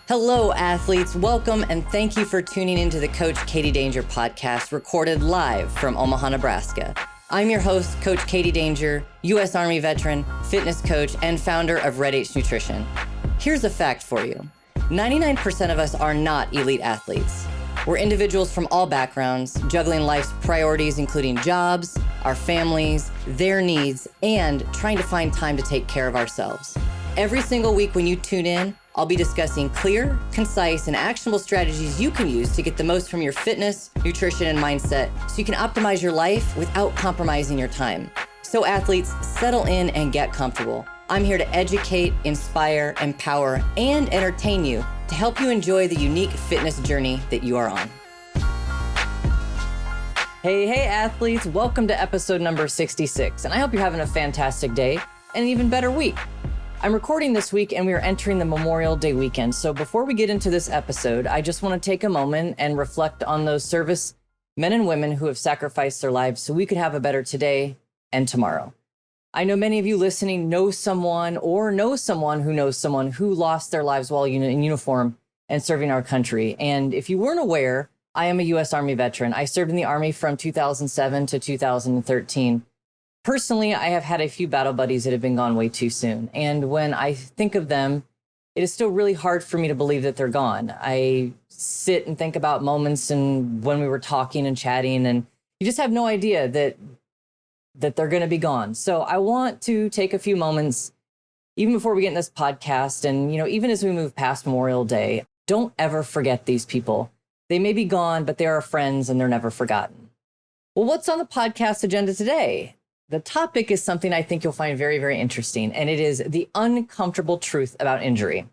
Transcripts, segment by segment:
Hello, athletes. Welcome and thank you for tuning into the Coach Katie Danger podcast, recorded live from Omaha, Nebraska. I'm your host, Coach Katie Danger, U.S. Army veteran, fitness coach, and founder of Red H Nutrition. Here's a fact for you. 99% of us are not elite athletes. We're individuals from all backgrounds, juggling life's priorities, including jobs, our families, their needs, and trying to find time to take care of ourselves. Every single week when you tune in, I'll be discussing clear, concise, and actionable strategies you can use to get the most from your fitness, nutrition, and mindset so you can optimize your life without compromising your time. So athletes, settle in and get comfortable. I'm here to educate, inspire, empower, and entertain you to help you enjoy the unique fitness journey that you are on. Hey athletes, welcome to episode number 66, and I hope you're having a fantastic day and an even better week. I'm recording this week and we are entering the Memorial Day weekend. So before we get into this episode, I just want to take a moment and reflect on those service men and women who have sacrificed their lives so we could have a better today and tomorrow. I know many of you listening know someone or know someone who lost their lives while in uniform and serving our country. And if you weren't aware, I am a U.S. Army veteran. I served in the Army from 2007 to 2013. Personally, I have had a few battle buddies that have been gone way too soon. And when I think of them, it is still really hard for me to believe that they're gone. I sit and think about moments and when we were talking and chatting, and you just have no idea that they're going to be gone. So I want to take a few moments, even before we get in this podcast, and even as we move past Memorial Day, don't ever forget these people. They may be gone, but they're our friends and they're never forgotten. Well, what's on the podcast agenda today? The topic is something I think you'll find very, very interesting, and it is the uncomfortable truth about injury.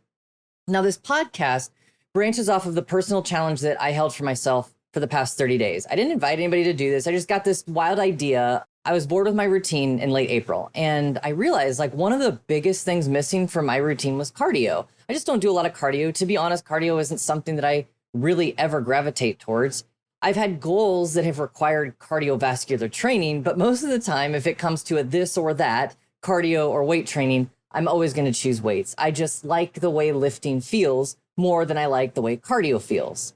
Now, this podcast branches off of the personal challenge that I held for myself for the past 30 days. I didn't invite anybody to do this. I just got this wild idea. I was bored with my routine in late April, and I realized one of the biggest things missing from my routine was cardio. I just don't do a lot of cardio. To be honest, cardio isn't something that I really ever gravitate towards. I've had goals that have required cardiovascular training, but most of the time, if it comes to a this or that, cardio or weight training, I'm always going to choose weights. I just like the way lifting feels more than I like the way cardio feels.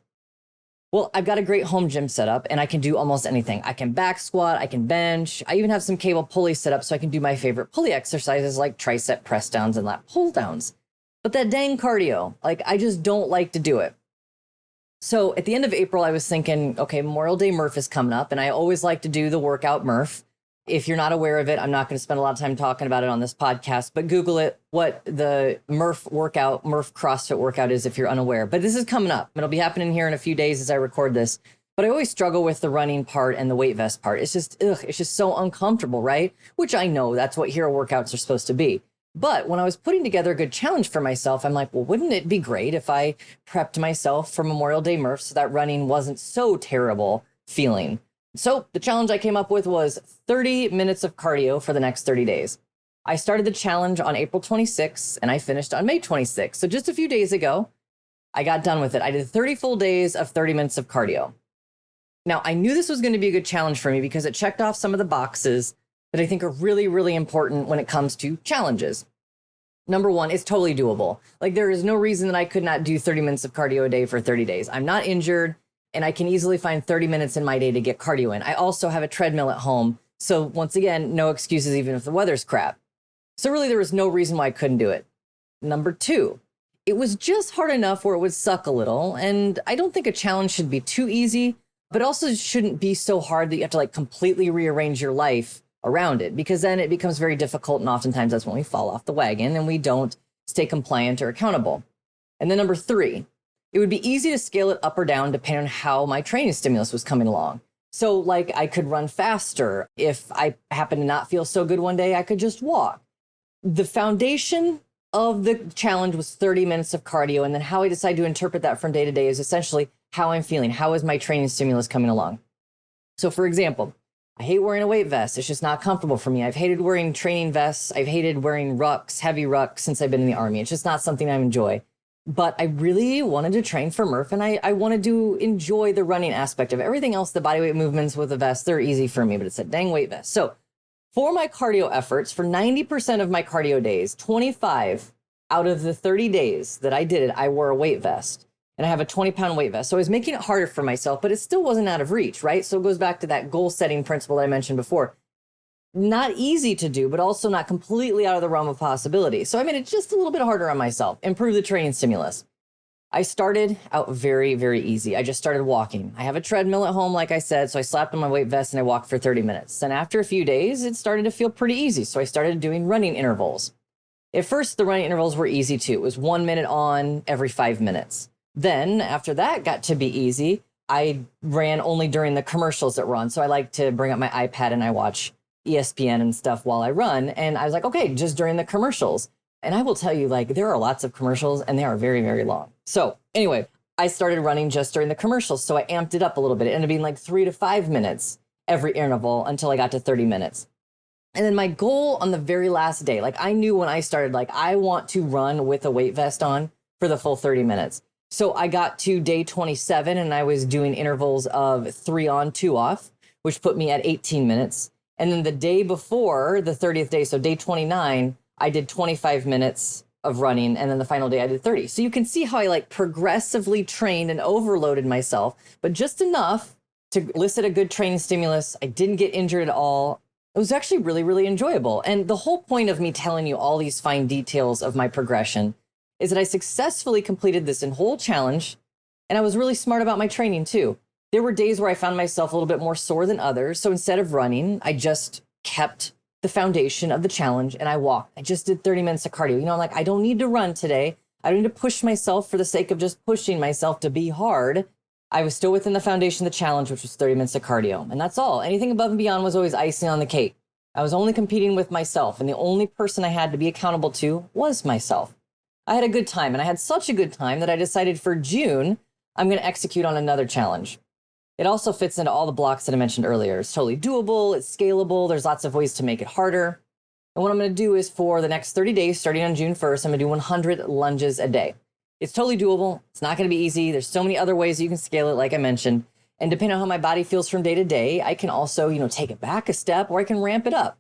Well, I've got a great home gym set up and I can do almost anything. I can back squat, I can bench. I even have some cable pulleys set up so I can do my favorite pulley exercises like tricep press downs and lat pull downs. But that dang cardio, I just don't like to do it. So at the end of April, I was thinking, okay, Memorial Day Murph is coming up, and I always like to do the workout Murph. If you're not aware of it, I'm not going to spend a lot of time talking about it on this podcast, but Google it, what the Murph CrossFit workout is if you're unaware. But this is coming up. It'll be happening here in a few days as I record this. But I always struggle with the running part and the weight vest part. It's just so uncomfortable, right? Which I know that's what hero workouts are supposed to be. But when I was putting together a good challenge for myself, I'm like, well, wouldn't it be great if I prepped myself for Memorial Day Murph so that running wasn't so terrible feeling? So the challenge I came up with was 30 minutes of cardio for the next 30 days. I started the challenge on April 26th and I finished on May 26th. So just a few days ago, I got done with it. I did 30 full days of 30 minutes of cardio. Now, I knew this was going to be a good challenge for me because it checked off some of the boxes that I think are really, really important when it comes to challenges. Number one, it's totally doable. There is no reason that I could not do 30 minutes of cardio a day for 30 days. I'm not injured, and I can easily find 30 minutes in my day to get cardio in. I also have a treadmill at home. So once again, no excuses even if the weather's crap. So really, there was no reason why I couldn't do it. Number two, it was just hard enough where it would suck a little. And I don't think a challenge should be too easy, but also shouldn't be so hard that you have to completely rearrange your life around it, because then it becomes very difficult. And oftentimes that's when we fall off the wagon and we don't stay compliant or accountable. And then number three, it would be easy to scale it up or down depending on how my training stimulus was coming along. So I could run faster. If I happen to not feel so good one day, I could just walk. The foundation of the challenge was 30 minutes of cardio. And then how I decide to interpret that from day to day is essentially how I'm feeling. How is my training stimulus coming along? So for example, I hate wearing a weight vest. It's just not comfortable for me. I've hated wearing training vests. I've hated wearing rucks, heavy rucks since I've been in the Army. It's just not something I enjoy. But I really wanted to train for Murph, and I wanted to enjoy the running aspect of it. Everything else, the bodyweight movements with a vest, they're easy for me, but it's a dang weight vest. So for my cardio efforts, for 90% of my cardio days, 25 out of the 30 days that I did it, I wore a weight vest. And I have a 20-pound weight vest. So I was making it harder for myself, but it still wasn't out of reach, right? So it goes back to that goal setting principle that I mentioned before. Not easy to do, but also not completely out of the realm of possibility. So I made it just a little bit harder on myself, improve the training stimulus. I started out very, very easy. I just started walking. I have a treadmill at home, like I said, so I slapped on my weight vest and I walked for 30 minutes. And after a few days, it started to feel pretty easy. So I started doing running intervals. At first, the running intervals were easy too. It was 1 minute on every 5 minutes. Then after that got to be easy, I ran only during the commercials that run. So I like to bring up my iPad and I watch ESPN and stuff while I run. And I was like, okay, just during the commercials. And I will tell you, like, there are lots of commercials and they are very, very long. So anyway, I started running just during the commercials. So I amped it up a little bit. It ended up being like 3 to 5 minutes every interval until I got to 30 minutes. And then my goal on the very last day, like I knew when I started, like I want to run with a weight vest on for the full 30 minutes. So I got to day 27 and I was doing intervals of 3 on, 2 off, which put me at 18 minutes. And then the day before the 30th day, so day 29, I did 25 minutes of running. And then the final day I did 30. So you can see how I like progressively trained and overloaded myself, but just enough to elicit a good training stimulus. I didn't get injured at all. It was actually really, really enjoyable. And the whole point of me telling you all these fine details of my progression is that I successfully completed this whole challenge. And I was really smart about my training too. There were days where I found myself a little bit more sore than others. So instead of running, I just kept the foundation of the challenge and I walked. I just did 30 minutes of cardio. You know, I'm like, I don't need to run today. I don't need to push myself for the sake of just pushing myself to be hard. I was still within the foundation of the challenge, which was 30 minutes of cardio. And that's all. Anything above and beyond was always icing on the cake. I was only competing with myself. And the only person I had to be accountable to was myself. I had a good time. And I had such a good time that I decided for June, I'm going to execute on another challenge. It also fits into all the blocks that I mentioned earlier. It's totally doable. It's scalable. There's lots of ways to make it harder. And what I'm going to do is for the next 30 days, starting on June 1st, I'm going to do 100 lunges a day. It's totally doable. It's not going to be easy. There's so many other ways you can scale it, like I mentioned. And depending on how my body feels from day to day, I can also, take it back a step or I can ramp it up.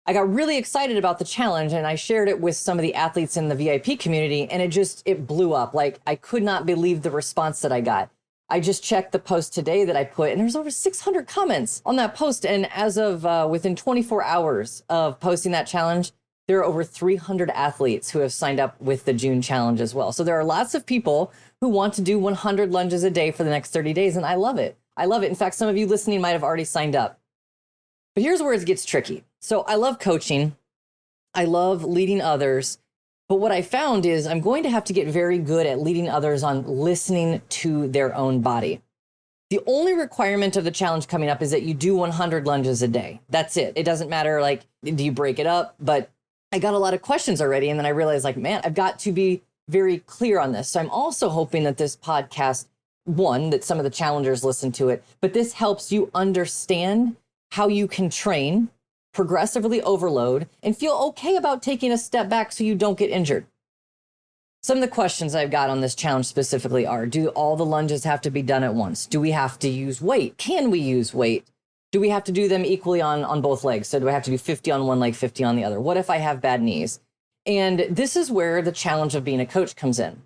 I got really excited about the challenge and I shared it with some of the athletes in the VIP community and it blew up. Like I could not believe the response that I got. I just checked the post today that I put and there's over 600 comments on that post. And as of within 24 hours of posting that challenge, there are over 300 athletes who have signed up with the June challenge as well. So there are lots of people who want to do 100 lunges a day for the next 30 days. And I love it. I love it. In fact, some of you listening might have already signed up. But here's where it gets tricky. So I love coaching. I love leading others. But what I found is I'm going to have to get very good at leading others on listening to their own body. The only requirement of the challenge coming up is that you do 100 lunges a day. That's it. It doesn't matter, like, do you break it up? But I got a lot of questions already. And then I realized, like, man, I've got to be very clear on this. So I'm also hoping that this podcast, one, that some of the challengers listen to it, but this helps you understand how you can train, progressively overload, and feel okay about taking a step back so you don't get injured. Some of the questions I've got on this challenge specifically are, do all the lunges have to be done at once? Do we have to use weight? Can we use weight? Do we have to do them equally on both legs? So do I have to do 50 on one leg, 50 on the other? What if I have bad knees? And this is where the challenge of being a coach comes in.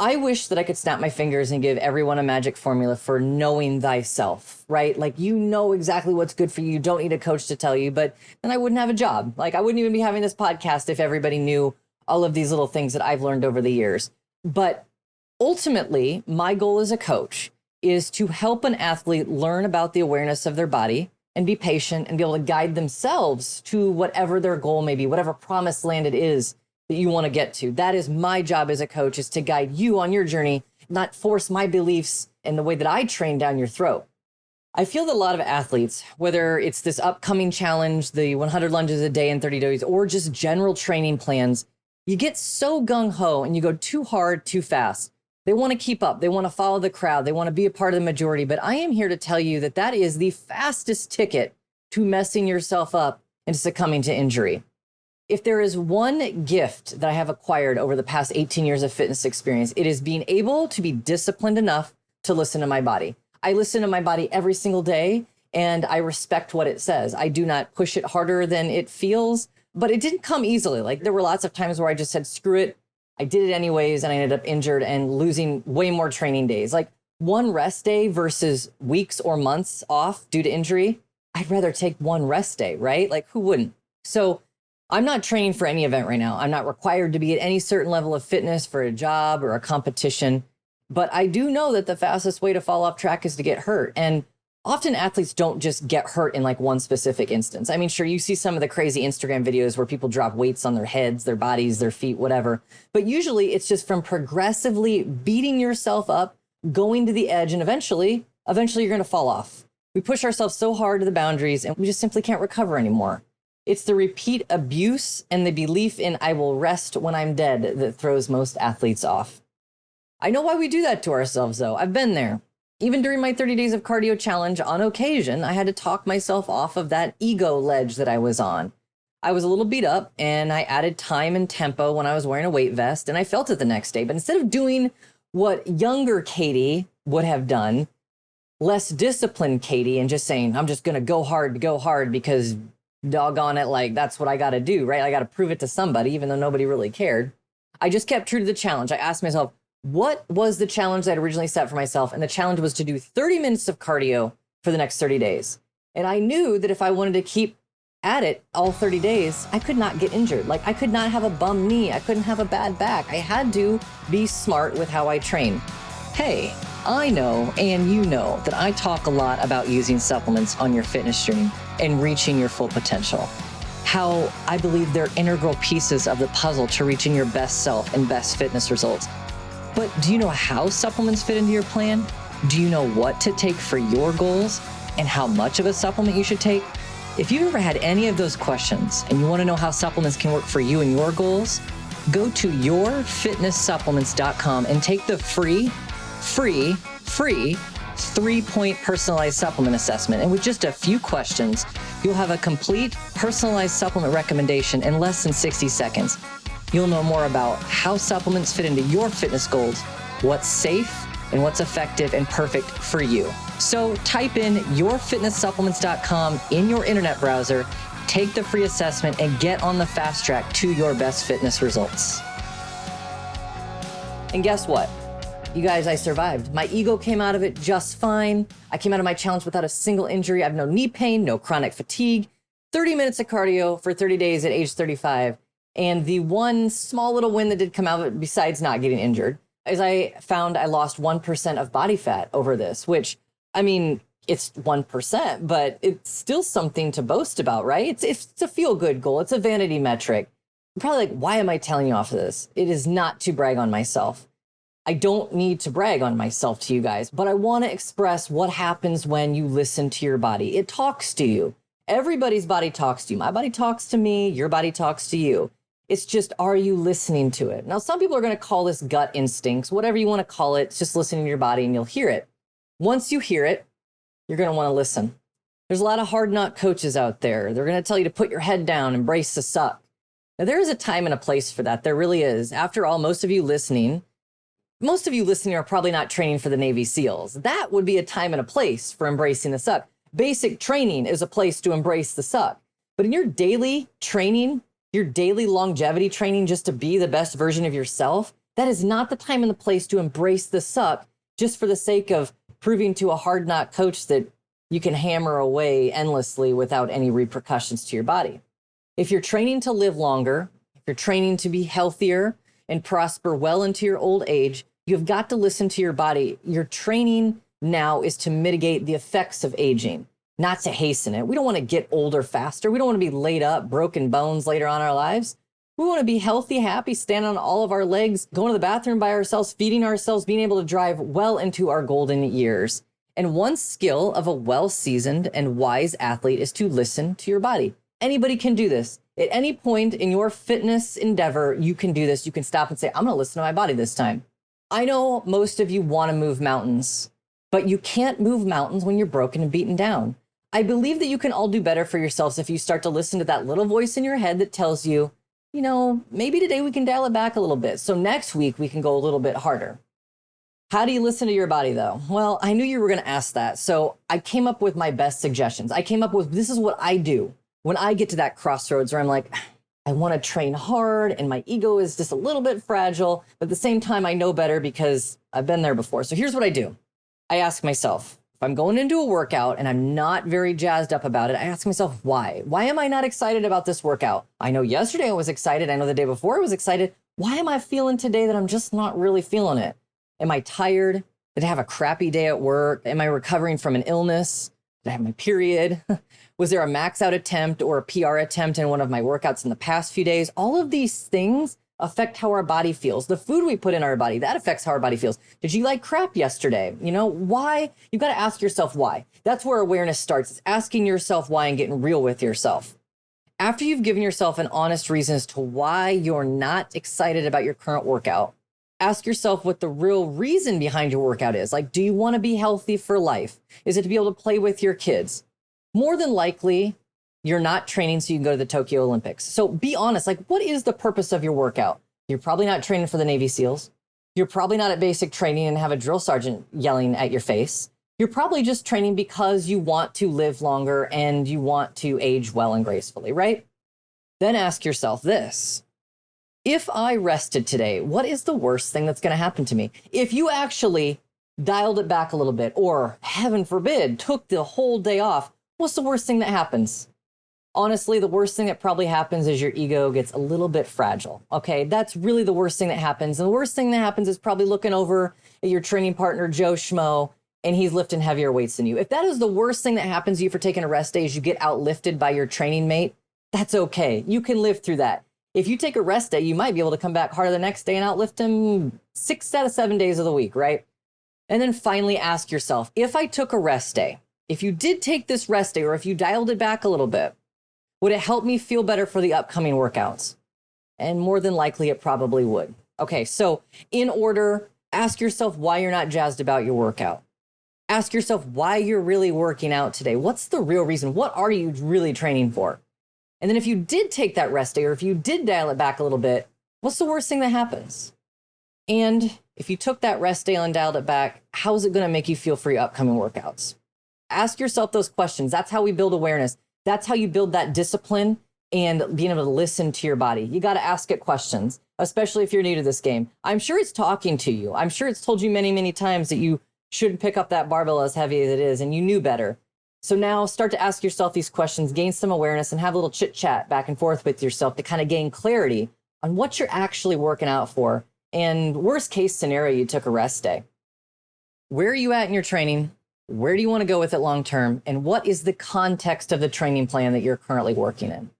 I wish that I could snap my fingers and give everyone a magic formula for knowing thyself, right? Like, you know exactly what's good for you. You don't need a coach to tell you, but then I wouldn't have a job. Like, I wouldn't even be having this podcast if everybody knew all of these little things that I've learned over the years. But ultimately, my goal as a coach is to help an athlete learn about the awareness of their body and be patient and be able to guide themselves to whatever their goal may be, whatever promised land it is that you want to get to. That is my job as a coach, is to guide you on your journey, not force my beliefs and the way that I train down your throat. I feel that a lot of athletes, whether it's this upcoming challenge, the 100 lunges a day in 30 days, or just general training plans, you get so gung-ho and you go too hard, too fast. They want to keep up. They want to follow the crowd. They want to be a part of the majority. But I am here to tell you that that is the fastest ticket to messing yourself up and succumbing to injury. If there is one gift that I have acquired over the past 18 years of fitness experience, it is being able to be disciplined enough to listen to my body. I listen to my body every single day and I respect what it says. I do not push it harder than it feels, But it didn't come easily. Like there were lots of times where I just said, screw it. I did it anyways. And I ended up injured and losing way more training days. Like one rest day versus weeks or months off due to injury. I'd rather take one rest day, right? Like who wouldn't? So I'm not training for any event right now. I'm not required to be at any certain level of fitness for a job or a competition. But I do know that the fastest way to fall off track is to get hurt. And often athletes don't just get hurt in like one specific instance. I mean, sure, you see some of the crazy Instagram videos where people drop weights on their heads, their bodies, their feet, whatever. But usually it's just from progressively beating yourself up, going to the edge, and eventually you're going to fall off. We push ourselves so hard to the boundaries and we just simply can't recover anymore. It's the repeat abuse and the belief in I will rest when I'm dead that throws most athletes off. I know why we do that to ourselves, though. I've been there. Even during my 30 days of cardio challenge, on occasion, I had to talk myself off of that ego ledge that I was on. I was a little beat up and I added time and tempo when I was wearing a weight vest and I felt it the next day. But instead of doing what younger Katie would have done, less disciplined Katie, and just saying, I'm just going to go hard because doggone it, like that's what I got to do, right? I got to prove it to somebody, even though nobody really cared. I just kept true to the challenge. I asked myself, what was the challenge that I'd originally set for myself? And the challenge was to do 30 minutes of cardio for the next 30 days. And I knew that if I wanted to keep at it all 30 days, I could not get injured. Like I could not have a bum knee. I couldn't have a bad back. I had to be smart with how I train. Hey, I know, and you know, that I talk a lot about using supplements on your fitness journey and reaching your full potential. How I believe they're integral pieces of the puzzle to reaching your best self and best fitness results. But do you know how supplements fit into your plan? Do you know what to take for your goals and how much of a supplement you should take? If you've ever had any of those questions and you want to know how supplements can work for you and your goals, go to yourfitnesssupplements.com and take the free 3-point personalized supplement assessment. And with just a few questions, you'll have a complete personalized supplement recommendation in less than 60 seconds. You'll know more about how supplements fit into your fitness goals, what's safe, and what's effective and perfect for you. So type in yourfitnesssupplements.com in your internet browser, take the free assessment, and get on the fast track to your best fitness results. And guess what? You guys, I survived. My ego came out of it just fine. I came out of my challenge without a single injury. I have no knee pain, no chronic fatigue, 30 minutes of cardio for 30 days at age 35. And the one small little win that did come out of it, besides not getting injured, is I found I lost 1% of body fat over this, which, I mean, it's 1%, but it's still something to boast about, right? It's a feel-good goal. It's a vanity metric. You're probably like, why am I telling you off of this? It is not to brag on myself. I don't need to brag on myself to you guys, but I want to express what happens when you listen to your body. It talks to you. Everybody's body talks to you. My body talks to me. Your body talks to you. It's just, are you listening to it? Now, some people are going to call this gut instincts, whatever you want to call it. It's just listening to your body and you'll hear it. Once you hear it, you're going to want to listen. There's a lot of hard nut coaches out there. They're going to tell you to put your head down, embrace the suck. Now, there is a time and a place for that. There really is. After all, most of you listening are probably not training for the Navy SEALs. That would be a time and a place for embracing the suck. Basic training is a place to embrace the suck. But in your daily training, your daily longevity training just to be the best version of yourself, that is not the time and the place to embrace the suck just for the sake of proving to a hard knot coach that you can hammer away endlessly without any repercussions to your body. If you're training to live longer, if you're training to be healthier and prosper well into your old age, you've got to listen to your body. Your training now is to mitigate the effects of aging, not to hasten it. We don't want to get older faster. We don't want to be laid up, broken bones later on in our lives. We want to be healthy, happy, standing on all of our legs, going to the bathroom by ourselves, feeding ourselves, being able to drive well into our golden years. And one skill of a well-seasoned and wise athlete is to listen to your body. Anybody can do this. At any point in your fitness endeavor, you can do this. You can stop and say, I'm going to listen to my body this time. I know most of you want to move mountains, but you can't move mountains when you're broken and beaten down. I believe that you can all do better for yourselves if you start to listen to that little voice in your head that tells you, you know, maybe today we can dial it back a little bit. So next week we can go a little bit harder. How do you listen to your body though? Well, I knew you were going to ask that. So I came up with my best suggestions. I came up with, this is what I do when I get to that crossroads where I'm like, I want to train hard and my ego is just a little bit fragile, but at the same time, I know better because I've been there before. So here's what I do. I ask myself, if I'm going into a workout and I'm not very jazzed up about it, I ask myself, why? Why am I not excited about this workout? I know yesterday I was excited. I know the day before I was excited. Why am I feeling today that I'm just not really feeling it? Am I tired? Did I have a crappy day at work? Am I recovering from an illness? Did I have my period? Was there a max out attempt or a PR attempt in one of my workouts in the past few days? All of these things affect how our body feels. The food we put in our body, that affects how our body feels. Did you like crap yesterday? You know, why? You've got to ask yourself why. That's where awareness starts. It's asking yourself why and getting real with yourself. After you've given yourself an honest reason as to why you're not excited about your current workout, ask yourself what the real reason behind your workout is. Like, do you want to be healthy for life? Is it to be able to play with your kids? More than likely, you're not training so you can go to the Tokyo Olympics. So be honest, like, what is the purpose of your workout? You're probably not training for the Navy SEALs. You're probably not at basic training and have a drill sergeant yelling at your face. You're probably just training because you want to live longer and you want to age well and gracefully, right? Then ask yourself this. If I rested today, what is the worst thing that's going to happen to me? If you actually dialed it back a little bit, or heaven forbid, took the whole day off, what's the worst thing that happens? Honestly, the worst thing that probably happens is your ego gets a little bit fragile. Okay, that's really the worst thing that happens. And the worst thing that happens is probably looking over at your training partner, Joe Schmo, and he's lifting heavier weights than you. If that is the worst thing that happens to you for taking a rest day is you get outlifted by your training mate, that's okay. You can live through that. If you take a rest day, you might be able to come back harder the next day and outlift him 6 out of 7 days of the week, right? And then finally ask yourself, if I took a rest day, if you did take this rest day, or if you dialed it back a little bit, would it help me feel better for the upcoming workouts? And more than likely, it probably would. Okay, so in order, ask yourself why you're not jazzed about your workout. Ask yourself why you're really working out today. What's the real reason? What are you really training for? And then if you did take that rest day, or if you did dial it back a little bit, what's the worst thing that happens? And if you took that rest day and dialed it back, how is it going to make you feel for your upcoming workouts? Ask yourself those questions. That's how we build awareness. That's how you build that discipline and being able to listen to your body. You got to ask it questions, especially if you're new to this game. I'm sure it's talking to you. I'm sure it's told you many, many times that you shouldn't pick up that barbell as heavy as it is, and you knew better. So now start to ask yourself these questions, gain some awareness, and have a little chit chat back and forth with yourself to kind of gain clarity on what you're actually working out for. And worst case scenario, you took a rest day. Where are you at in your training? Where do you want to go with it long term? And what is the context of the training plan that you're currently working in?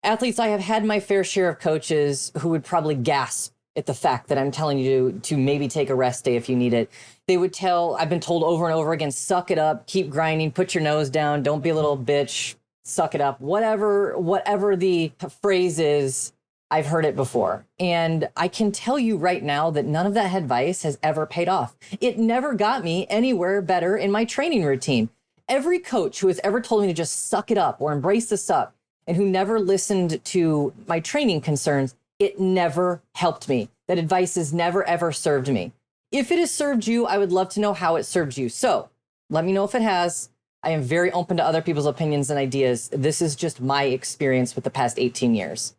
Athletes, I have had my fair share of coaches who would probably gasp at the fact that I'm telling you to maybe take a rest day if you need it. They would I've been told over and over again, suck it up, keep grinding, put your nose down, don't be a little bitch, suck it up. Whatever the phrase is, I've heard it before. And I can tell you right now that none of that advice has ever paid off. It never got me anywhere better in my training routine. Every coach who has ever told me to just suck it up or embrace the suck, and who never listened to my training concerns, it never helped me. That advice has never, ever served me. If it has served you, I would love to know how it served you. So let me know if it has. I am very open to other people's opinions and ideas. This is just my experience with the past 18 years.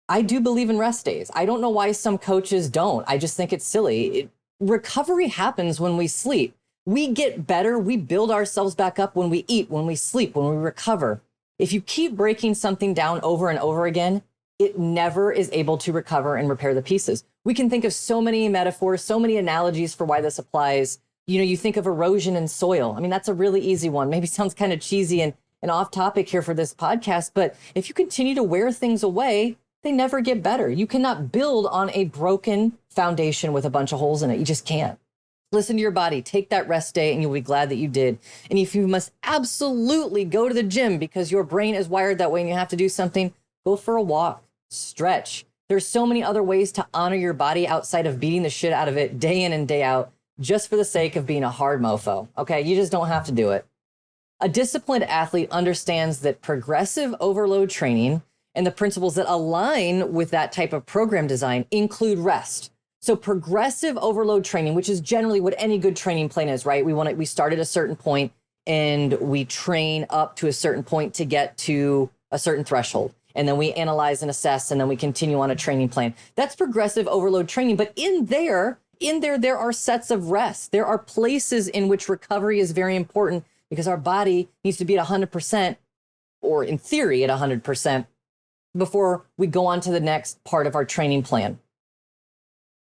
I do believe in rest days. I don't know why some coaches don't. I just think it's silly. Recovery happens when we sleep. We get better. We build ourselves back up when we eat, when we sleep, when we recover. If you keep breaking something down over and over again, it never is able to recover and repair the pieces. We can think of so many metaphors, so many analogies for why this applies. You know, you think of erosion in soil. I mean, that's a really easy one. Maybe sounds kind of cheesy and off topic here for this podcast, but if you continue to wear things away, they never get better. You cannot build on a broken foundation with a bunch of holes in it. You just can't. Listen to your body, take that rest day, and you'll be glad that you did. And if you must absolutely go to the gym because your brain is wired that way and you have to do something, go for a walk, stretch. There's so many other ways to honor your body outside of beating the shit out of it day in and day out, just for the sake of being a hard mofo. Okay, you just don't have to do it. A disciplined athlete understands that progressive overload training and the principles that align with that type of program design include rest. So progressive overload training, which is generally what any good training plan is, right? We start at a certain point and we train up to a certain point to get to a certain threshold. and then we analyze and assess, and then we continue on a training plan. That's progressive overload training. But in there, there are sets of rest. There are places in which recovery is very important because our body needs to be at 100%, or in theory at 100%, before we go on to the next part of our training plan.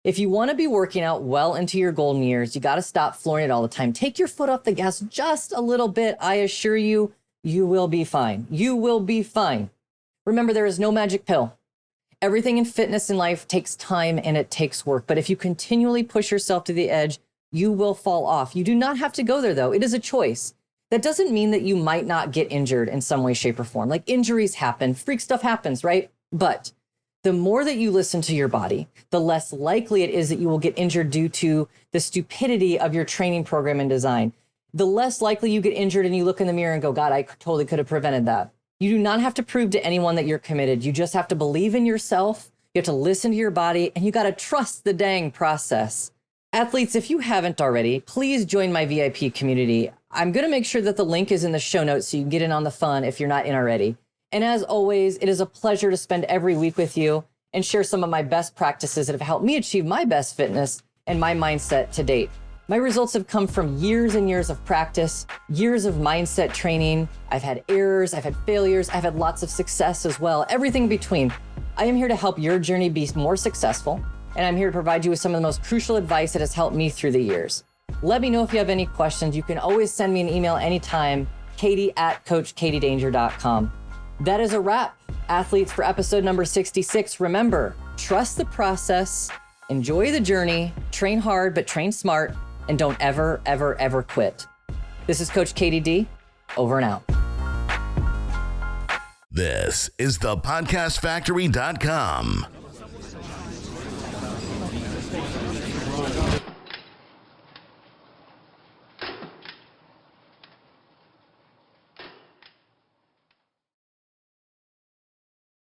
If you want to be working out well into your golden years, you got to stop flooring it all the time. Take your foot off the gas just a little bit. I assure you, you will be fine. You will be fine. Remember, there is no magic pill. Everything in fitness in life takes time and it takes work. But if you continually push yourself to the edge, you will fall off. You do not have to go there, though. It is a choice. That doesn't mean that you might not get injured in some way, shape, or form. Like, injuries happen, freak stuff happens, right? But the more that you listen to your body, the less likely it is that you will get injured due to the stupidity of your training program and design. The less likely you get injured and you look in the mirror and go, God, I totally could have prevented that. You do not have to prove to anyone that you're committed. You just have to believe in yourself. You have to listen to your body, and you got to trust the dang process. Athletes, if you haven't already, please join my VIP community. I'm going to make sure that the link is in the show notes so you can get in on the fun if you're not in already. And as always, it is a pleasure to spend every week with you and share some of my best practices that have helped me achieve my best fitness and my mindset to date. My results have come from years and years of practice, years of mindset training. I've had errors, I've had failures, I've had lots of success as well, everything in between. I am here to help your journey be more successful, and I'm here to provide you with some of the most crucial advice that has helped me through the years. Let me know if you have any questions. You can always send me an email anytime, katie@coachkatiedanger.com. That is a wrap, athletes, for episode number 66. Remember, trust the process, enjoy the journey, train hard, but train smart, and don't ever, ever, ever quit. This is Coach Katie D, over and out. This is the podcastfactory.com.